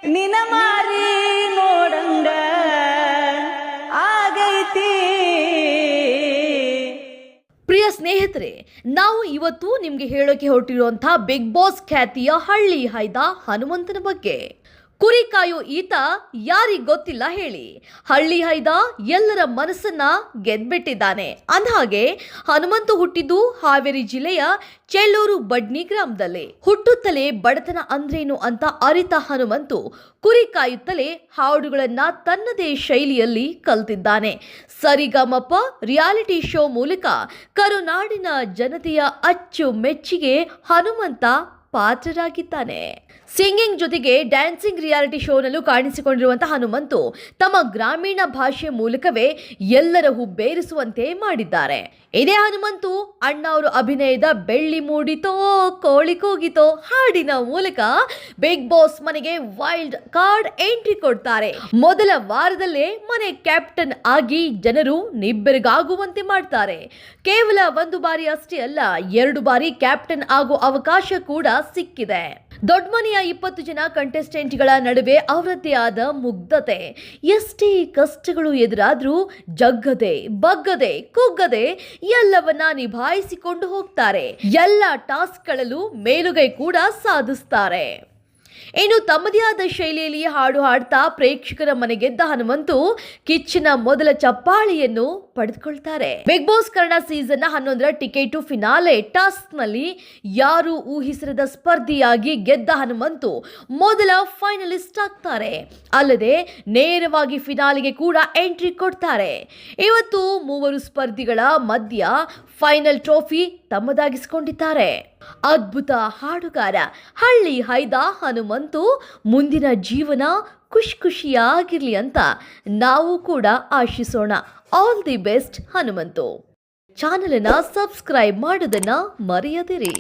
ನಿನ ಮಾರಿ ನೋಡಂಗ ಆಗೈತಿ. ಪ್ರಿಯ ಸ್ನೇಹಿತರೆ, ನಾವು ಇವತ್ತು ನಿಮಗೆ ಹೇಳೋಕೆ ಹೊರಟಿರುವಂತಹ ಬಿಗ್ ಬಾಸ್ ಖ್ಯಾತಿಯ ಹಳ್ಳಿ ಹೈದ ಹನುಮಂತನ ಬಗ್ಗೆ. ಕುರಿ ಕಾಯೋ ಈತ ಯಾರಿಗ್ ಗೊತ್ತಿಲ್ಲ ಹೇಳಿ. ಹಳ್ಳಿ ಹೈದ ಎಲ್ಲರ ಮನಸ್ಸನ್ನ ಗೆದ್ಬಿಟ್ಟಿದ್ದಾನೆ. ಅಂದಹಾಗೆ ಹನುಮಂತು ಹುಟ್ಟಿದ್ದು ಹಾವೇರಿ ಜಿಲ್ಲೆಯ ಚೆಳ್ಳೂರು ಬಡ್ನಿ ಗ್ರಾಮದಲ್ಲಿ. ಹುಟ್ಟುತ್ತಲೇ ಬಡತನ ಅಂದ್ರೇನು ಅಂತ ಅರಿತ ಹನುಮಂತು ಕುರಿ ಕಾಯುತ್ತಲೇ ಹಾಡುಗಳನ್ನ ತನ್ನದೇ ಶೈಲಿಯಲ್ಲಿ ಕಲ್ತಿದ್ದಾನೆ. ಸರಿಗಮಪ ರಿಯಾಲಿಟಿ ಶೋ ಮೂಲಕ ಕರುನಾಡಿನ ಜನತೆಯ ಅಚ್ಚುಮೆಚ್ಚಿಗೆ ಹನುಮಂತ ಪಾತ್ರರಾಗಿದ್ದಾನೆ. ಸಿಂಗಿಂಗ್ ಜೊತೆಗೆ ಡ್ಯಾನ್ಸಿಂಗ್ ರಿಯಾಲಿಟಿ ಶೋನಲ್ಲೂ ಕಾಣಿಸಿಕೊಂಡಿರುವಂತಹ ಹನುಮಂತು ತಮ್ಮ ಗ್ರಾಮೀಣ ಭಾಷೆ ಮೂಲಕವೇ ಎಲ್ಲರ ಹುಬ್ಬೇರಿಸುವಂತೆ ಮಾಡಿದ್ದಾರೆ. ಇದೇ ಹನುಮಂತು ಅಣ್ಣ ಅವರು ಅಭಿನಯದ ಬೆಳ್ಳಿ ಮೂಡಿತೋ ಕೋಳಿ ಕೂಗಿತೋ ಹಾಡಿನ ಮೂಲಕ ಬಿಗ್ ಬಾಸ್ ಮನೆಗೆ ವೈಲ್ಡ್ ಕಾರ್ಡ್ ಎಂಟ್ರಿ ಕೊಡ್ತಾರೆ. ಮೊದಲ ವಾರದಲ್ಲೇ ಮನೆ ಕ್ಯಾಪ್ಟನ್ ಆಗಿ ಜನರು ನಿಬ್ಬೆರಗಾಗುವಂತೆ ಮಾಡ್ತಾರೆ. ಕೇವಲ ಒಂದು ಬಾರಿ ಅಷ್ಟೇ ಅಲ್ಲ, 2 ಬಾರಿ ಕ್ಯಾಪ್ಟನ್ ಆಗೋ ಅವಕಾಶ ಕೂಡ ಸಿಕ್ಕಿದೆ. ದೊಡ್ಡ ಮನೆಯ 20 ಜನ ಕಂಟೆಸ್ಟೆಂಟ್ಗಳ ನಡುವೆ ಅವರದ್ದೇ ಆದ ಮುಗ್ಧತೆ. ಎಷ್ಟೇ ಕಷ್ಟಗಳು ಎದುರಾದ್ರೂ ಜಗ್ಗದೆ ಬಗ್ಗದೆ ಕುಗ್ಗದೆ ಎಲ್ಲವನ್ನ ನಿಭಾಯಿಸಿಕೊಂಡು ಹೋಗ್ತಾರೆ. ಎಲ್ಲ ಟಾಸ್ಕ್ಗಳಲ್ಲೂ ಮೇಲುಗೈ ಕೂಡ ಸಾಧಿಸ್ತಾರೆ. ಇನ್ನು ತಮ್ಮದೇ ಆದ ಶೈಲಿಯಲ್ಲಿ ಹಾಡು ಹಾಡ್ತಾ ಪ್ರೇಕ್ಷಕರ ಮನೆಗೆದ್ದ ಹನುಮಂತು ಕಿಚ್ಚನ ಮೊದಲ ಚಪ್ಪಾಳಿಯನ್ನು ಪಡೆದುಕೊಳ್ತಾರೆ. ಬಿಗ್ ಬಾಸ್ ಕನ್ನಡ ಸೀಸನ್ 11ರ ಟಿಕೆಟ್ ಟು ಫಿನಾಲೆ ಟಾಸ್ಕ್ ನಲ್ಲಿ ಯಾರು ಊಹಿಸಿರದ ಸ್ಪರ್ಧಿಯಾಗಿ ಗೆದ್ದ ಹನುಮಂತು ಮೊದಲ ಫೈನಲಿಸ್ಟ್ ಆಗ್ತಾರೆ. ಅಲ್ಲದೆ ನೇರವಾಗಿ ಫಿನಾಲಿಗೆ ಕೂಡ ಎಂಟ್ರಿ ಕೊಡ್ತಾರೆ. ಇವತ್ತು 3 ಸ್ಪರ್ಧಿಗಳ ಮಧ್ಯ ಫೈನಲ್ ಟ್ರೋಫಿ ತಮ್ಮದಾಗಿಸಿಕೊಂಡಿದ್ದಾರೆ. ಅದ್ಭುತ ಹಾಡುಗಾರ ಹಳ್ಳಿ ಹೈದ ಹನುಮಂತು ಮುಂದಿನ ಜೀವನ ಖುಷಿಯಾಗಿರ್ಲಿ ಅಂತ ನಾವು ಕೂಡ ಆಶಿಸೋಣ. All the best Hanumanthu. Channel ಅನ್ನ ಸಬ್ಸ್ಕ್ರೈಬ್ ಮಾಡೋದನ್ನ ಮರೆಯದಿರಿ.